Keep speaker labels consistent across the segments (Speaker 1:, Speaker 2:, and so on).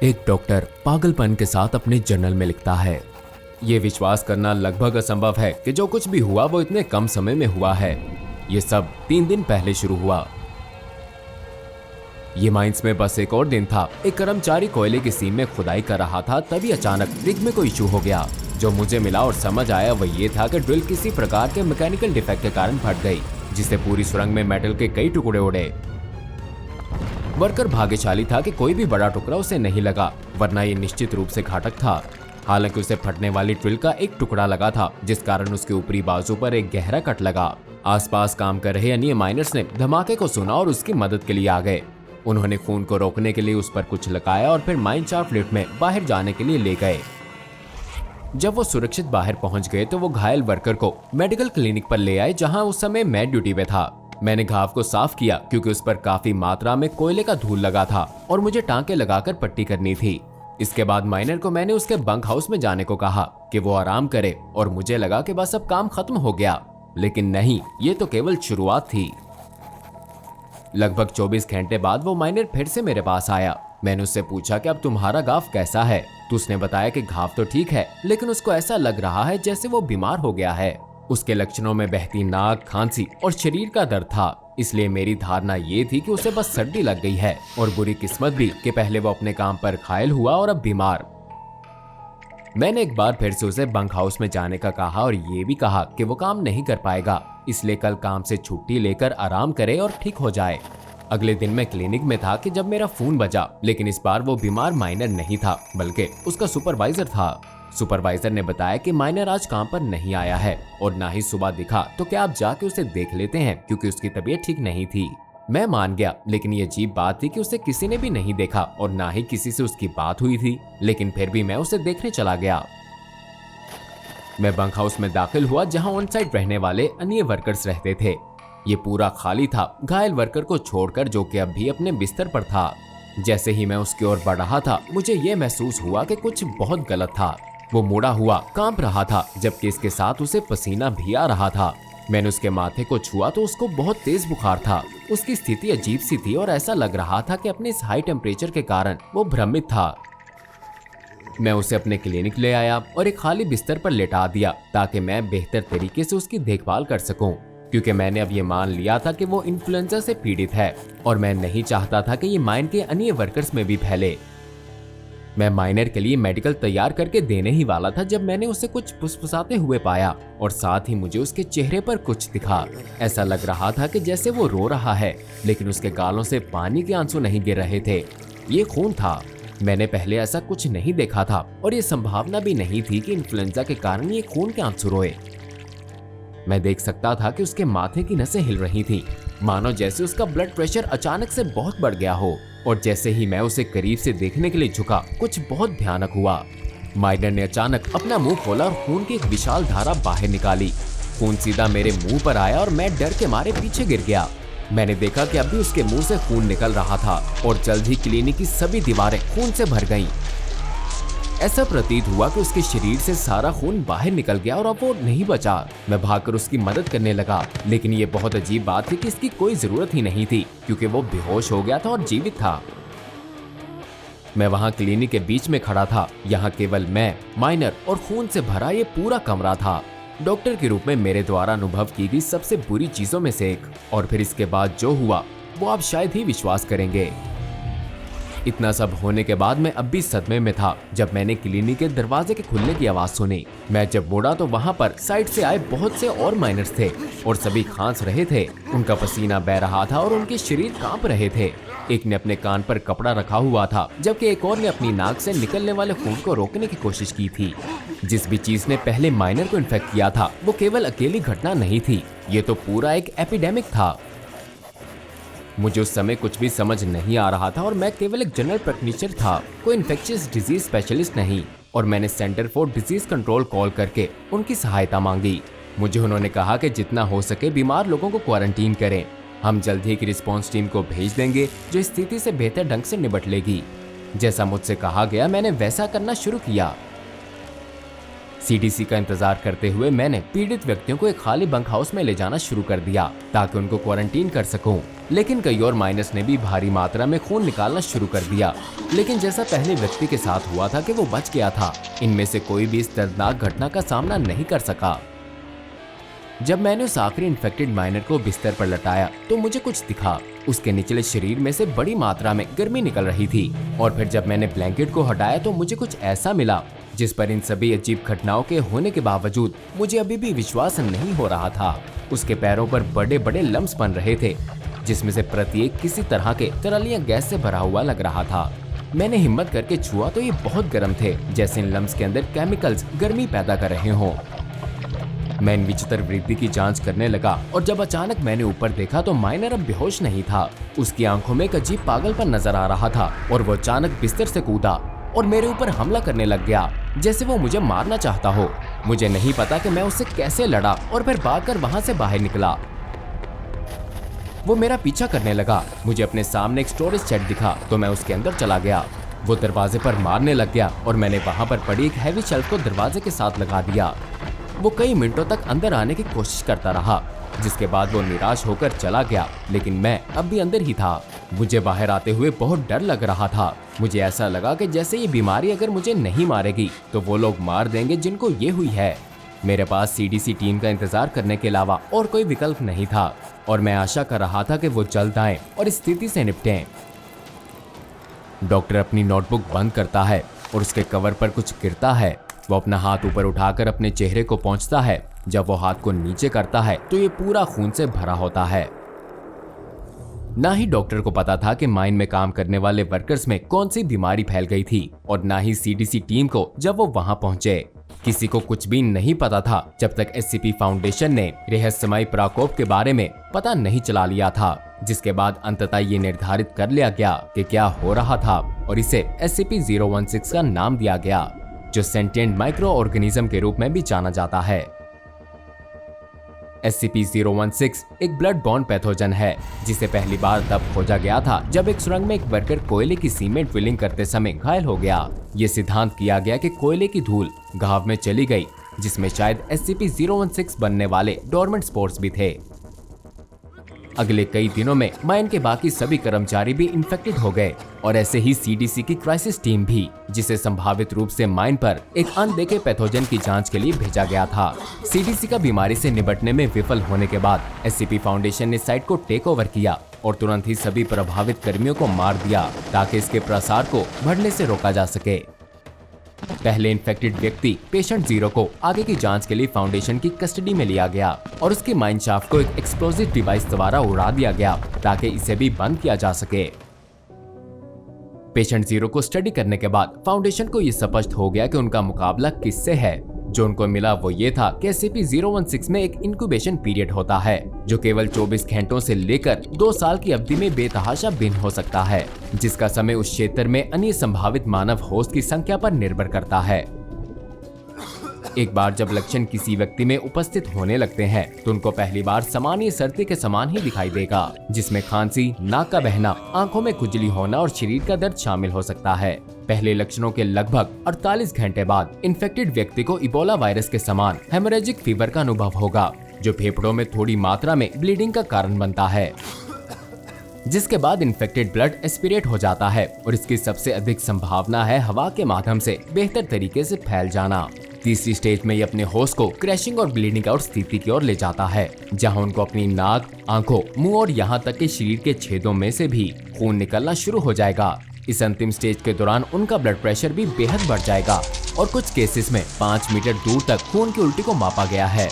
Speaker 1: एक डॉक्टर पागलपन के साथ अपने जर्नल में लिखता है, ये विश्वास करना लगभग असंभव है कि जो कुछ भी हुआ वो इतने कम समय में हुआ है। ये सब 3 दिन पहले शुरू हुआ। ये माइंस में बस एक और दिन था। एक कर्मचारी कोयले की सीम में खुदाई कर रहा था, तभी अचानक रिग में कोई इशू हो गया। जो मुझे मिला और समझ आया वह ये था कि ड्रिल किसी प्रकार के मैकेनिकल डिफेक्ट के कारण फट गई, जिससे पूरी सुरंग में मेटल के कई टुकड़े उड़े। वर्कर भाग्यशाली था कि कोई भी बड़ा टुकड़ा उसे नहीं लगा, वरना ये निश्चित रूप से घातक था। हालांकि उसे फटने वाली ड्रिल का एक टुकड़ा लगा था, जिस कारण उसके ऊपरी बाजू पर एक गहरा कट लगा। आसपास काम कर रहे अन्य माइनर्स ने धमाके को सुना और उसकी मदद के लिए आ गए। उन्होंने खून को रोकने के लिए उस पर कुछ लगाया और फिर माइन शाफ्ट लिफ्ट में बाहर जाने के लिए ले गए। जब वो सुरक्षित बाहर पहुंच गए तो वो घायल वर्कर को मेडिकल क्लिनिक पर ले आए, जहां उस समय मैं ड्यूटी पे था। मैंने घाव को साफ किया क्योंकि उस पर काफी मात्रा में कोयले का धूल लगा था और मुझे टांके लगाकर पट्टी करनी थी। इसके बाद माइनर को मैंने उसके बंक हाउस में जाने को कहा कि वो आराम करे, और मुझे लगा कि बस अब काम खत्म हो गया, लेकिन नहीं, ये तो केवल शुरुआत थी। लगभग 24 घंटे बाद वो माइनर फिर से मेरे पास आया। मैंने उससे पूछा कि अब तुम्हारा घाव कैसा है, तो उसने बताया कि घाव तो ठीक है, लेकिन उसको ऐसा लग रहा है जैसे वो बीमार हो गया है। उसके लक्षणों में बहती नाक, खांसी और शरीर का दर्द था, इसलिए मेरी धारणा ये थी कि उसे बस सर्दी लग गई है, और बुरी किस्मत भी कि पहले वो अपने काम पर घायल हुआ और अब बीमार। मैंने एक बार फिर से उसे बंक हाउस में जाने का कहा और ये भी कहा कि वो काम नहीं कर पाएगा, इसलिए कल काम से छुट्टी लेकर आराम करे और ठीक हो जाए। अगले दिन मैं क्लिनिक में था कि जब मेरा फोन बजा, लेकिन इस बार वो बीमार माइनर नहीं था, बल्कि उसका सुपरवाइजर था। सुपरवाइजर ने बताया कि माइनर आज काम पर नहीं आया है और ना ही सुबह दिखा, तो क्या आप जाके उसे देख लेते हैं, क्योंकि उसकी तबीयत ठीक नहीं थी। मैं मान गया, लेकिन ये अजीब बात थी कि उसे किसी ने भी नहीं देखा और ना ही किसी से उसकी बात हुई थी, लेकिन फिर भी मैं उसे देखने चला गया। मैं बंक हाउस में दाखिल हुआ, जहां ऑन साइट रहने वाले अन्य वर्कर्स रहते थे। ये पूरा खाली था, घायल वर्कर को छोड़कर, जो कि अब भी अपने बिस्तर पर था। जैसे ही मैं उसकी ओर बढ़ रहा था, मुझे ये महसूस हुआ कि कुछ बहुत गलत था। वो मुड़ा हुआ कांप रहा था, जबकि इसके साथ उसे पसीना भी आ रहा था। मैंने उसके माथे को छुआ तो उसको बहुत तेज बुखार था। उसकी स्थिति अजीब सी थी और ऐसा लग रहा था कि अपने इस हाई टेम्परेचर के कारण वो भ्रमित था। मैं उसे अपने क्लिनिक ले आया और एक खाली बिस्तर पर लेटा दिया, ताकि मैं बेहतर तरीके से उसकी देखभाल कर सकूं, क्योंकि मैंने अब ये मान लिया था कि वो इन्फ्लुएंजा से पीड़ित है और मैं नहीं चाहता था कि ये माइन के अन्य वर्कर्स में भी फैले। मैं माइनर के लिए मेडिकल तैयार करके देने ही वाला था जब मैंने उसे कुछ फुसफुसाते हुए पाया, और साथ ही मुझे उसके चेहरे पर कुछ दिखा। ऐसा लग रहा था कि जैसे वो रो रहा है, लेकिन उसके गालों से पानी के आंसू नहीं गिर रहे थे, ये खून था। मैंने पहले ऐसा कुछ नहीं देखा था और ये संभावना भी नहीं थी कि इन्फ्लुएंजा के कारण ये खून के आंसू रोए। मैं देख सकता था कि उसके माथे की नसें हिल रही थी, मानो जैसे उसका ब्लड प्रेशर अचानक से बहुत बढ़ गया हो। और जैसे ही मैं उसे करीब से देखने के लिए झुका, कुछ बहुत भयानक हुआ। माइनर ने अचानक अपना मुंह खोला और खून की एक विशाल धारा बाहर निकाली। खून सीधा मेरे मुंह पर आया और मैं डर के मारे पीछे गिर गया। मैंने देखा कि अभी उसके मुंह से खून निकल रहा था और जल्द ही क्लिनिक की सभी दीवारें खून से भर गईं। ऐसा प्रतीत हुआ कि उसके शरीर से सारा खून बाहर निकल गया और अब वो नहीं बचा। मैं भागकर उसकी मदद करने लगा, लेकिन ये बहुत अजीब बात थी कि इसकी कोई जरूरत ही नहीं थी, क्योंकि वो बेहोश हो गया था और जीवित था। मैं वहां क्लिनिक के बीच में खड़ा था। यहाँ केवल मैं, माइनर और खून से भरा ये पूरा कमरा था। डॉक्टर के रूप में मेरे द्वारा अनुभव की गई सबसे बुरी चीजों में से एक। और फिर इसके बाद जो हुआ वो आप शायद ही विश्वास करेंगे। इतना सब होने के बाद मैं अब भी सदमे में था जब मैंने क्लिनिक के दरवाजे के खुलने की आवाज सुनी। मैं जब मुड़ा तो वहां पर साइड से आए बहुत से और माइनर्स थे और सभी खांस रहे थे। उनका पसीना बह रहा था और उनके शरीर कांप रहे थे। एक ने अपने कान पर कपड़ा रखा हुआ था, जबकि एक और ने अपनी नाक से निकलने वाले खून को रोकने की कोशिश की थी। जिस भी चीज ने पहले माइनर को इन्फेक्ट किया था वो केवल अकेली घटना नहीं थी, ये तो पूरा एक एपिडेमिक था। मुझे उस समय कुछ भी समझ नहीं आ रहा था और मैं केवल एक जनरल प्रैक्टिशनर था, कोई इन्फेक्शियस डिजीज स्पेशलिस्ट नहीं। और मैंने centre for disease control call करके उनकी सहायता मांगी। मुझे उन्होंने कहा कि जितना हो सके बीमार लोगों को क्वारंटीन करें। हम जल्द ही एक रिस्पॉन्स टीम को भेज देंगे जो स्थिति से बेहतर ढंग से निपट लेगी। जैसा मुझसे कहा गया मैंने वैसा करना शुरू किया। सीडीसी का इंतजार करते हुए मैंने पीड़ित व्यक्तियों को एक खाली बंक हाउस में ले जाना शुरू कर दिया ताकि उनको क्वारंटीन कर सकूं। लेकिन कई और माइनर्स ने भी भारी मात्रा में खून निकालना शुरू कर दिया। लेकिन जैसा पहले व्यक्ति के साथ हुआ था कि वो बच गया था, इनमें से कोई भी इस दर्दनाक घटना का सामना नहीं कर सका। जब मैंने उस आखिरी इन्फेक्टेड माइनर को बिस्तर पर लटाया तो मुझे कुछ दिखा। उसके निचले शरीर में से बड़ी मात्रा में गर्मी निकल रही थी। और फिर जब मैंने ब्लैंकेट को हटाया तो मुझे कुछ ऐसा मिला जिस पर इन सभी अजीब घटनाओं के होने के बावजूद मुझे अभी भी विश्वास नहीं हो रहा था। उसके पैरों पर बड़े बड़े लम्स बन रहे थे, जिसमें से प्रत्येक किसी तरह के तरलियां गैस से भरा हुआ लग रहा था। मैंने हिम्मत करके छुआ तो ये बहुत गर्म थे, जैसे इन लम्स के अंदर केमिकल्स गर्मी पैदा कर रहे हों। मैं इन विचित्र वृद्धि की जांच करने लगा और जब अचानक मैंने ऊपर देखा तो माइनर अब बेहोश नहीं था। उसकी आंखों में एक अजीब पागलपन नजर आ रहा था और वो अचानक बिस्तर से कूदा और मेरे ऊपर हमला करने लग गया, जैसे वो मुझे मारना चाहता हो। मुझे नहीं पता कि मैं उससे कैसे लड़ा और फिर भागकर वहां से बाहर निकला। वो मेरा पीछा करने लगा। मुझे अपने सामने एक स्टोरेज शेड दिखा तो मैं उसके अंदर चला गया। वो दरवाजे पर मारने लग गया और मैंने वहां पर पड़ी एक हैवी शेल्फ को दरवाजे के साथ लगा दिया। वो कई मिनटों तक अंदर आने की कोशिश करता रहा, जिसके बाद वो निराश होकर चला गया। लेकिन मैं अब भी अंदर ही था। मुझे बाहर आते हुए बहुत डर लग रहा था। मुझे ऐसा लगा कि जैसे ये बीमारी अगर मुझे नहीं मारेगी तो वो लोग मार देंगे जिनको ये हुई है। मेरे पास सीडीसी टीम का इंतजार करने के अलावा और कोई विकल्प नहीं था और मैं आशा कर रहा था कि वो जल्द आएं और इस स्थिति से निपटें। डॉक्टर अपनी नोटबुक बंद करता है और उसके कवर पर कुछ गिरता है। वो अपना हाथ ऊपर उठाकर अपने चेहरे को पोंछता है। जब वो हाथ को नीचे करता है तो ये पूरा खून से भरा होता है। ना ही डॉक्टर को पता था कि माइन में काम करने वाले वर्कर्स में कौन सी बीमारी फैल गई थी और ना ही सीडीसी टीम को जब वो वहां पहुंचे। किसी को कुछ भी नहीं पता था जब तक एससीपी फाउंडेशन ने रहस्यमय प्रकोप के बारे में पता नहीं चला लिया था, जिसके बाद अंततः ये निर्धारित कर लिया गया कि क्या हो रहा था और इसे SCP-016 का नाम दिया गया, जो सेंटिएंट माइक्रो ऑर्गेनिज्म के रूप में भी जाना जाता है। SCP-016 एक ब्लड बॉर्न पैथोजन है, जिसे पहली बार तब खोजा गया था जब एक सुरंग में एक वर्कर कोयले की सीमेंट ड्रिलिंग करते समय घायल हो गया। ये सिद्धांत किया गया कि कोयले की धूल घाव में चली गई, जिसमें शायद SCP-016 बनने वाले डोरमेंट स्पोर्स भी थे। अगले कई दिनों में माइन के बाकी सभी कर्मचारी भी इन्फेक्टेड हो गए और ऐसे ही सीडीसी की क्राइसिस टीम भी, जिसे संभावित रूप से माइन पर एक अनदेखे पैथोजन की जांच के लिए भेजा गया था। सीडीसी का बीमारी से निपटने में विफल होने के बाद एससीपी फाउंडेशन ने साइट को टेक ओवर किया और तुरंत ही सभी प्रभावित कर्मियों को मार दिया ताकि इसके प्रसार को बढ़ने से रोका जा सके। पहले इन्फेक्टेड व्यक्ति पेशेंट 0 को आगे की जांच के लिए फाउंडेशन की कस्टडी में लिया गया और उसके माइन शाफ्ट को एक एक्सप्लोजिव डिवाइस द्वारा उड़ा दिया गया ताकि इसे भी बंद किया जा सके। पेशेंट 0 को स्टडी करने के बाद फाउंडेशन को यह स्पष्ट हो गया कि उनका मुकाबला किससे है। जो उनको मिला वो ये था कि SCP-016 में एक इंक्यूबेशन पीरियड होता है जो केवल 24 घंटों से लेकर 2 साल की अवधि में बेतहाशा भिन्न हो सकता है, जिसका समय उस क्षेत्र में अन्य संभावित मानव होस्ट की संख्या पर निर्भर करता है। एक बार जब लक्षण किसी व्यक्ति में उपस्थित होने लगते हैं तो उनको पहली बार सामान्य सर्दी के समान ही दिखाई देगा, जिसमें खांसी, नाक का बहना, आंखों में खुजली होना और शरीर का दर्द शामिल हो सकता है। पहले लक्षणों के लगभग 48 घंटे बाद इन्फेक्टेड व्यक्ति को इबोला वायरस के समान हेमोरेजिक फीवर का अनुभव होगा, जो फेफड़ों में थोड़ी मात्रा में ब्लीडिंग का कारण बनता है, जिसके बाद इन्फेक्टेड ब्लड एस्पिरेट हो जाता है और इसकी सबसे अधिक संभावना है हवा के माध्यम से बेहतर तरीके से फैल जाना। तीसरी स्टेज में ये अपने होस्ट को क्रैशिंग और ब्लीडिंग आउट स्थिति की ओर ले जाता है, जहां उनको अपनी नाक, आंखों, मुंह और यहां तक कि शरीर के छेदों में से भी खून निकलना शुरू हो जाएगा। इस अंतिम स्टेज के दौरान उनका ब्लड प्रेशर भी बेहद बढ़ जाएगा और कुछ केसेस में 5 मीटर दूर तक खून की उल्टी को मापा गया है।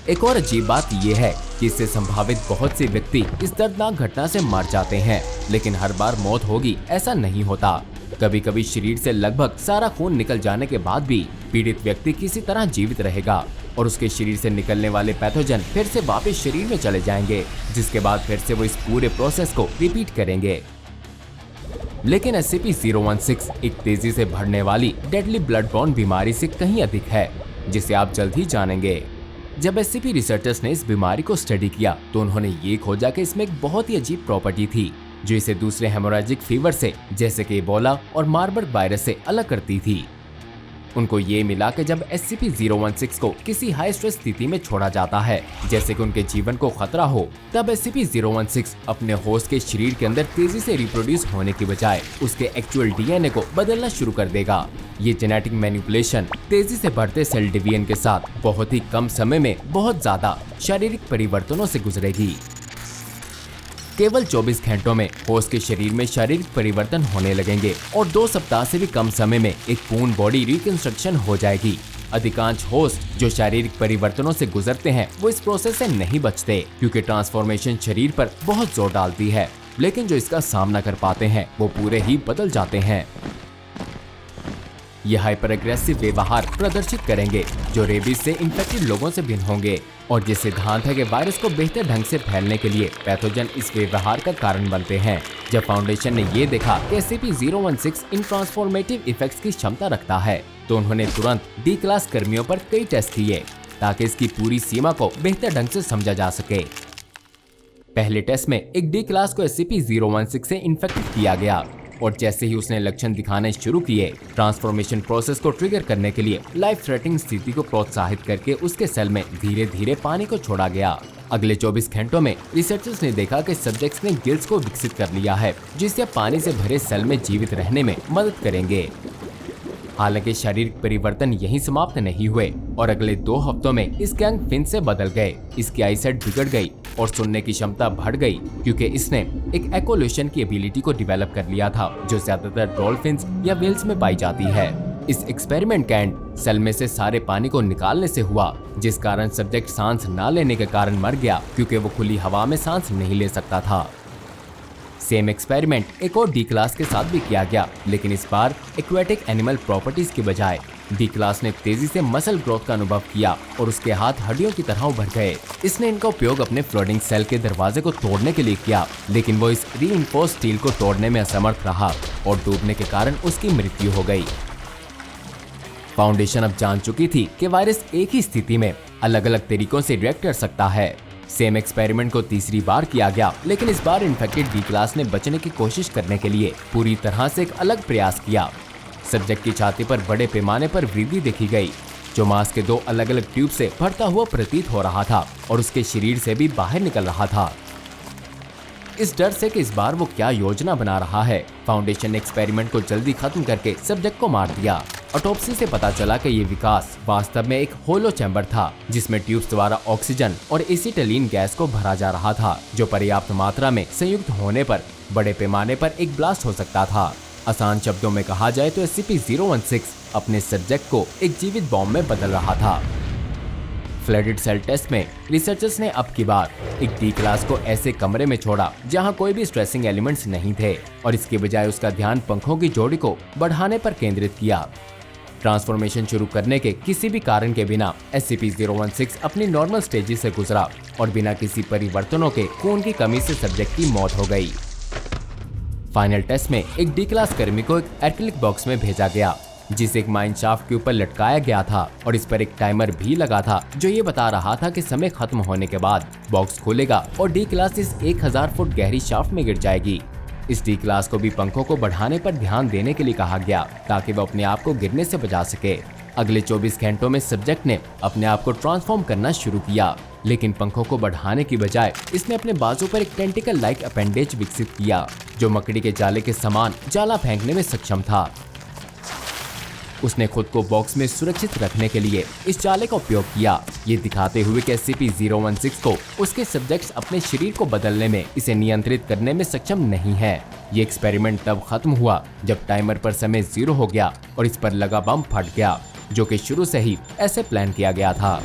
Speaker 1: एक और अजीब बात यह है कि इससे संभावित बहुत से व्यक्ति इस दर्दनाक घटना से मर जाते हैं, लेकिन हर बार मौत होगी ऐसा नहीं होता। कभी कभी शरीर से लगभग सारा खून निकल जाने के बाद भी पीड़ित व्यक्ति किसी तरह जीवित रहेगा और उसके शरीर से निकलने वाले पैथोजन फिर से वापस शरीर में चले जाएंगे, जिसके बाद फिर से वो इस पूरे प्रोसेस को रिपीट करेंगे। लेकिन SCP-016 एक तेजी से बढ़ने वाली डेडली ब्लड बॉर्न बीमारी से कहीं अधिक है, जिसे आप जल्द ही जानेंगे। जब SCP रिसर्चर्स ने इस बीमारी को स्टडी किया तो उन्होंने ये खोजा कि इसमें एक बहुत ही अजीब प्रॉपर्टी थी जो इसे दूसरे हेमोरेजिक फीवर से जैसे कि इबोला और मार्बर्ग वायरस से अलग करती थी। उनको ये मिला कि जब SCP-016 को किसी हाई स्ट्रेस स्थिति में छोड़ा जाता है, जैसे कि उनके जीवन को खतरा हो, तब SCP-016 अपने होस्ट के शरीर के अंदर तेजी से रिप्रोड्यूस होने की बजाय उसके एक्चुअल DNA को बदलना शुरू कर देगा। ये जेनेटिक मैनिपुलेशन तेजी से बढ़ते सेल डिवीजन के साथ बहुत ही कम समय में बहुत ज्यादा शारीरिक परिवर्तनों से गुजरेगी। केवल 24 घंटों में होस्ट के शरीर में शारीरिक परिवर्तन होने लगेंगे और 2 सप्ताह से भी कम समय में एक पूर्ण बॉडी रिकंस्ट्रक्शन हो जाएगी। अधिकांश होस्ट जो शारीरिक परिवर्तनों से गुजरते हैं वो इस प्रोसेस से नहीं बचते, क्योंकि ट्रांसफॉर्मेशन शरीर पर बहुत जोर डालती है, लेकिन जो इसका सामना कर पाते हैं वो पूरे ही बदल जाते हैं। ये हाइपर एग्रेसिव व्यवहार प्रदर्शित करेंगे जो रेबीज से इन्फेक्टेड लोगों से भिन्न होंगे, और ये सिद्धांत है कि वायरस को बेहतर ढंग से फैलने के लिए पैथोजन इस व्यवहार का कारण बनते हैं। जब फाउंडेशन ने ये देखा कि SCP-016 इन ट्रांसफॉर्मेटिव इफेक्ट्स की क्षमता रखता है, तो उन्होंने तुरंत डी क्लास कर्मियों पर कई टेस्ट किए ताकि इसकी पूरी सीमा को बेहतर ढंग से समझा जा सके। पहले टेस्ट में एक डी क्लास को SCP-016 से इन्फेक्टेड किया गया, और जैसे ही उसने लक्षण दिखाने शुरू किए, ट्रांसफॉर्मेशन प्रोसेस को ट्रिगर करने के लिए लाइफ थ्रेटनिंग स्थिति को प्रोत्साहित करके उसके सेल में धीरे धीरे पानी को छोड़ा गया। अगले 24 घंटों में रिसर्चर्स ने देखा कि सब्जेक्ट्स ने गिल्स को विकसित कर लिया है, जिससे पानी से भरे सेल में जीवित रहने में मदद करेंगे। हालांकि शारीरिक परिवर्तन यहीं समाप्त नहीं हुए और अगले 2 हफ्तों में इसके अंग फिन से बदल गए, इसकी आईसाइट बिगड़ गई और सुनने की क्षमता बढ़ गई, क्योंकि इसने एक एकोल्यूशन की एबिलिटी को डेवलप कर लिया था जो ज्यादातर डॉल्फिन्स या व्हेल्स में पाई जाती है। इस एक्सपेरिमेंट का एंड सेल में से सारे पानी को निकालने से हुआ, जिस कारण सब्जेक्ट सांस न लेने के कारण मर गया, क्योंकि वो खुली हवा में सांस नहीं ले सकता था। सेम एक्सपेरिमेंट एक और डी क्लास के साथ भी किया गया, लेकिन इस बार एक्वेटिक एनिमल प्रॉपर्टीज की बजाय डी क्लास ने तेजी से मसल ग्रोथ का अनुभव किया और उसके हाथ हड्डियों की तरह उभर गए। इसने इनका उपयोग अपने फ्लोटिंग सेल के दरवाजे को तोड़ने के लिए किया, लेकिन वो इस रीइंफोर्स्ड स्टील को तोड़ने में असमर्थ रहा और डूबने के कारण उसकी मृत्यु हो गई। फाउंडेशन अब जान चुकी थी कि वायरस एक ही स्थिति में अलग अलग तरीकों से रिएक्ट कर सकता है। सेम एक्सपेरिमेंट को तीसरी बार किया गया, लेकिन इस बार इन्फेक्टेड डी क्लास ने बचने की कोशिश करने के लिए पूरी तरह से एक अलग प्रयास किया। सब्जेक्ट की छाती पर बड़े पैमाने पर वृद्धि देखी गई, जो मांस के 2 अलग अलग ट्यूब से भरता हुआ प्रतीत हो रहा था और उसके शरीर से भी बाहर निकल रहा था। इस डर से कि इस बार वो क्या योजना बना रहा है, फाउंडेशन ने एक्सपेरिमेंट को जल्दी खत्म करके सब्जेक्ट को मार दिया। ऑटोप्सी से पता चला कि ये विकास वास्तव में एक होलो चैम्बर था, जिसमें ट्यूब्स द्वारा ऑक्सीजन और एसिटिलीन गैस को भरा जा रहा था, जो पर्याप्त मात्रा में संयुक्त होने पर बड़े पैमाने पर एक ब्लास्ट हो सकता था। आसान शब्दों में कहा जाए तो SCP-016 अपने सब्जेक्ट को एक जीवित बॉम्ब में बदल रहा था। फ्लडेड सेल टेस्ट में रिसर्चर्स ने अब की बार एक डी क्लास को ऐसे कमरे में छोड़ा जहां कोई भी स्ट्रेसिंग एलिमेंट्स नहीं थे, और इसके बजाय उसका ध्यान पंखों की जोड़ी को बढ़ाने पर केंद्रित किया। ट्रांसफॉर्मेशन शुरू करने के किसी भी कारण के बिना SCP-016 अपनी नॉर्मल स्टेजेस से गुजरा और बिना किसी परिवर्तनों के खून की कमी से सब्जेक्ट की मौत हो गई। फाइनल टेस्ट में एक डी क्लास कर्मी को एक एक्रिलिक बॉक्स में भेजा गया, जिसे एक माइन शाफ्ट के ऊपर लटकाया गया था, और इस पर एक टाइमर भी लगा था जो ये बता रहा था कि समय खत्म होने के बाद बॉक्स खुलेगा और डी क्लास इस 1000 फुट गहरी शाफ्ट में गिर जाएगी। इस डी क्लास को भी पंखों को बढ़ाने पर ध्यान देने के लिए कहा गया ताकि वो अपने आप को गिरने से बचा सके। अगले 24 घंटों में सब्जेक्ट ने अपने आप को ट्रांसफॉर्म करना शुरू किया, लेकिन पंखों को बढ़ाने की बजाय इसने अपने बाजू पर एक टेंटिकल लाइक अपेंडेज विकसित किया, जो मकड़ी के जाले के समान जाला फेंकने में सक्षम था। उसने खुद को बॉक्स में सुरक्षित रखने के लिए इस जाले का उपयोग किया, ये दिखाते हुए कि SCP-016 को उसके सब्जेक्ट्स अपने शरीर को बदलने में, इसे नियंत्रित करने में सक्षम नहीं है। ये एक्सपेरिमेंट तब खत्म हुआ जब टाइमर पर समय 0 हो गया और इस पर लगा बम फट गया, जो कि शुरू से ही ऐसे प्लान किया गया था।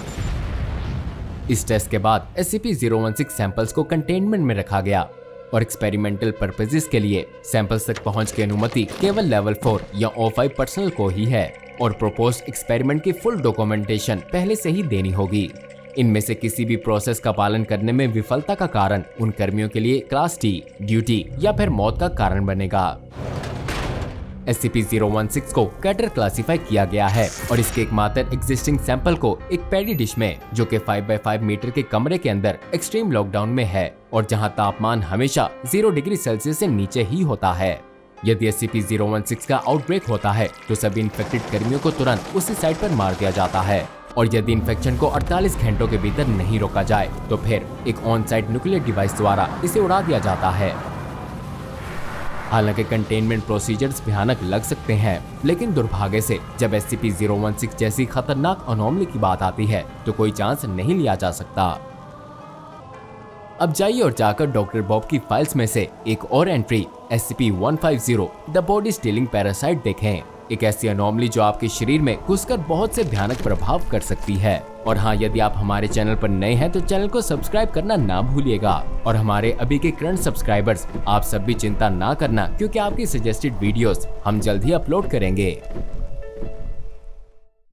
Speaker 1: इस टेस्ट के बाद SCP-016 सैंपल्स को कंटेनमेंट में रखा गया और एक्सपेरिमेंटल पर्पसेस के लिए सैंपल्स तक पहुंच की अनुमति केवल लेवल 4 या O5 पर्सनल को ही है, और प्रोपोज्ड एक्सपेरिमेंट की फुल डॉक्यूमेंटेशन पहले से ही देनी होगी। इनमें से किसी भी प्रोसेस का पालन करने में विफलता का कारण उन कर्मियों के लिए क्लास T, ड्यूटी या फिर मौत का कारण बनेगा। SCP-016 को कैटर क्लासिफाई किया गया है और इसके एकमात्र एग्जिस्टिंग सैंपल को एक पैडी डिश में, जो कि 5x5 मीटर के कमरे के अंदर एक्सट्रीम लॉकडाउन में है और जहां तापमान हमेशा 0 डिग्री सेल्सियस से नीचे ही होता है। यदि SCP-016 का आउटब्रेक होता है तो सभी इन्फेक्टेड कर्मियों को तुरंत उसी साइट पर मार दिया जाता है और यदि इन्फेक्शन को 48 घंटों के भीतर नहीं रोका जाए तो फिर एक ऑन साइट न्यूक्लियर डिवाइस द्वारा इसे उड़ा दिया जाता है। हालांकि कंटेनमेंट प्रोसीजर्स भयानक लग सकते हैं, लेकिन दुर्भाग्य से जब SCP-016 जैसी खतरनाक अनोमली की बात आती है तो कोई चांस नहीं लिया जा सकता। अब जाइए और जाकर डॉक्टर बॉब की फाइल्स में से एक और entry SCP-150 the body stealing parasite देखें। एक ऐसी अनोमली जो आपके शरीर में घुसकर बहुत से भयानक प्रभाव कर सकती है। और हाँ, यदि आप हमारे चैनल पर नए हैं तो चैनल को सब्सक्राइब करना ना भूलिएगा। और हमारे अभी के करंट सब्सक्राइबर्स, आप सब भी चिंता ना करना क्योंकि आपकी सजेस्टेड वीडियोस हम जल्द ही अपलोड करेंगे।